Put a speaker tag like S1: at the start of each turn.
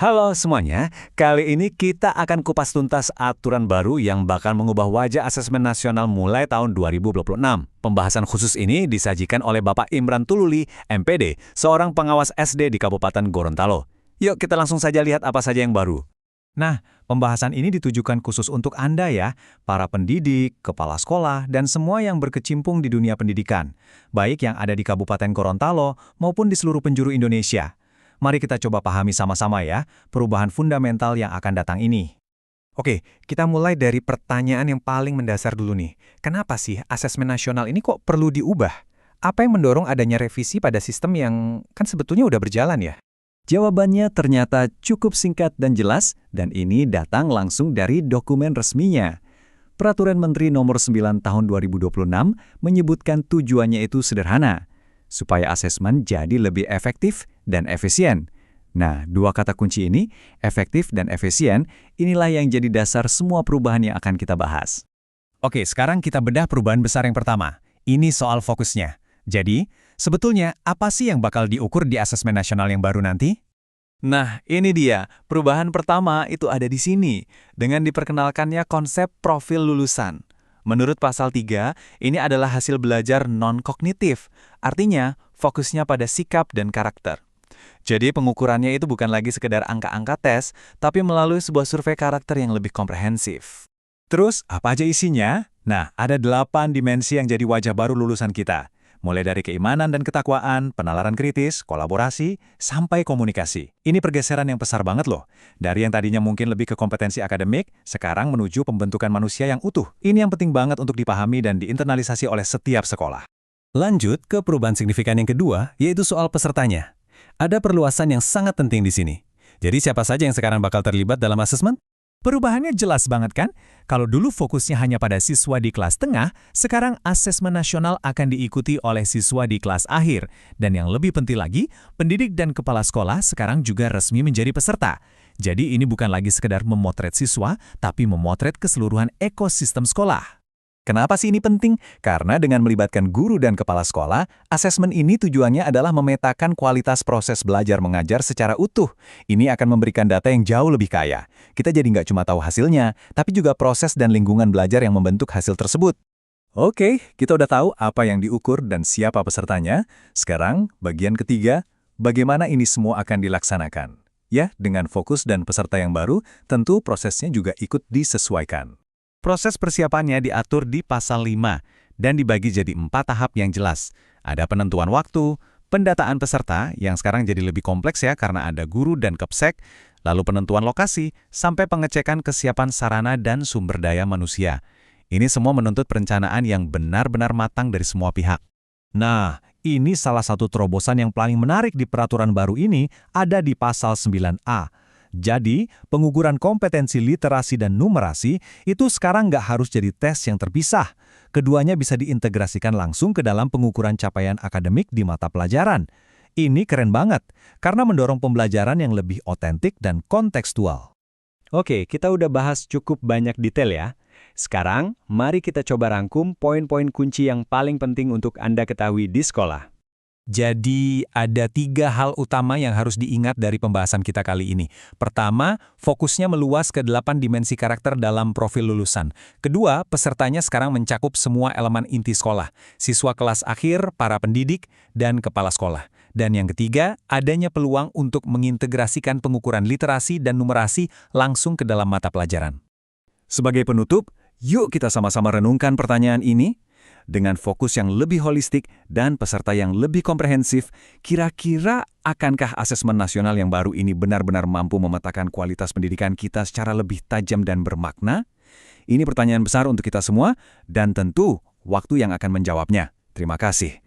S1: Halo semuanya, kali ini kita akan kupas tuntas aturan baru yang bakal mengubah wajah asesmen nasional mulai tahun 2026. Pembahasan khusus ini disajikan oleh Bapak Imran Tululi, MPD, seorang pengawas SD di Kabupaten Gorontalo. Yuk kita langsung saja lihat apa saja yang baru.
S2: Nah, pembahasan ini ditujukan khusus untuk Anda ya, para pendidik, kepala sekolah, dan semua yang berkecimpung di dunia pendidikan, baik yang ada di Kabupaten Gorontalo maupun di seluruh penjuru Indonesia. Mari kita coba pahami sama-sama ya, perubahan fundamental yang akan datang ini. Oke, kita mulai dari pertanyaan yang paling mendasar dulu nih. Kenapa sih asesmen nasional ini kok perlu diubah? Apa yang mendorong adanya revisi pada sistem yang kan sebetulnya udah berjalan ya?
S1: Jawabannya ternyata cukup singkat dan jelas, dan ini datang langsung dari dokumen resminya. Peraturan Menteri Nomor 9 Tahun 2026 menyebutkan tujuannya itu sederhana, supaya asesmen jadi lebih efektif dan efisien. Nah, dua kata kunci ini, efektif dan efisien, inilah yang jadi dasar semua perubahan yang akan kita bahas.
S2: Oke, sekarang kita bedah perubahan besar yang pertama. Ini soal fokusnya. Jadi, sebetulnya apa sih yang bakal diukur di asesmen nasional yang baru nanti?
S1: Nah, ini dia. Perubahan pertama itu ada di sini, dengan diperkenalkannya konsep profil lulusan. Menurut pasal 3, ini adalah hasil belajar non-kognitif, artinya fokusnya pada sikap dan karakter. Jadi pengukurannya itu bukan lagi sekedar angka-angka tes, tapi melalui sebuah survei karakter yang lebih komprehensif.
S2: Terus, apa aja isinya? Nah, ada 8 dimensi yang jadi wajah baru lulusan kita. Mulai dari keimanan dan ketakwaan, penalaran kritis, kolaborasi, sampai komunikasi. Ini pergeseran yang besar banget loh. Dari yang tadinya mungkin lebih ke kompetensi akademik, sekarang menuju pembentukan manusia yang utuh. Ini yang penting banget untuk dipahami dan diinternalisasi oleh setiap sekolah. Lanjut ke perubahan signifikan yang kedua, yaitu soal pesertanya. Ada perluasan yang sangat penting di sini. Jadi siapa saja yang sekarang bakal terlibat dalam asesmen? Perubahannya jelas banget kan? Kalau dulu fokusnya hanya pada siswa di kelas tengah, sekarang asesmen nasional akan diikuti oleh siswa di kelas akhir. Dan yang lebih penting lagi, pendidik dan kepala sekolah sekarang juga resmi menjadi peserta. Jadi ini bukan lagi sekedar memotret siswa, tapi memotret keseluruhan ekosistem sekolah. Kenapa sih ini penting? Karena dengan melibatkan guru dan kepala sekolah, asesmen ini tujuannya adalah memetakan kualitas proses belajar mengajar secara utuh. Ini akan memberikan data yang jauh lebih kaya. Kita jadi nggak cuma tahu hasilnya, tapi juga proses dan lingkungan belajar yang membentuk hasil tersebut. Oke, kita udah tahu apa yang diukur dan siapa pesertanya. Sekarang, bagian ketiga, bagaimana ini semua akan dilaksanakan. Ya, dengan fokus dan peserta yang baru, tentu prosesnya juga ikut disesuaikan. Proses persiapannya diatur di pasal 5 dan dibagi jadi 4 tahap yang jelas. Ada penentuan waktu, pendataan peserta yang sekarang jadi lebih kompleks ya karena ada guru dan kepsek, lalu penentuan lokasi, sampai pengecekan kesiapan sarana dan sumber daya manusia. Ini semua menuntut perencanaan yang benar-benar matang dari semua pihak. Nah, ini salah satu terobosan yang paling menarik di peraturan baru ini ada di pasal 9A. Jadi, pengukuran kompetensi literasi dan numerasi itu sekarang nggak harus jadi tes yang terpisah. Keduanya bisa diintegrasikan langsung ke dalam pengukuran capaian akademik di mata pelajaran. Ini keren banget, karena mendorong pembelajaran yang lebih otentik dan kontekstual.
S1: Oke, kita udah bahas cukup banyak detail ya. Sekarang, mari kita coba rangkum poin-poin kunci yang paling penting untuk Anda ketahui di sekolah.
S2: Jadi, ada 3 hal utama yang harus diingat dari pembahasan kita kali ini. Pertama, fokusnya meluas ke 8 dimensi karakter dalam profil lulusan. Kedua, pesertanya sekarang mencakup semua elemen inti sekolah, siswa kelas akhir, para pendidik, dan kepala sekolah. Dan yang ketiga, adanya peluang untuk mengintegrasikan pengukuran literasi dan numerasi langsung ke dalam mata pelajaran. Sebagai penutup, yuk kita sama-sama renungkan pertanyaan ini. Dengan fokus yang lebih holistik dan peserta yang lebih komprehensif, kira-kira akankah asesmen nasional yang baru ini benar-benar mampu memetakan kualitas pendidikan kita secara lebih tajam dan bermakna? Ini pertanyaan besar untuk kita semua, dan tentu waktu yang akan menjawabnya. Terima kasih.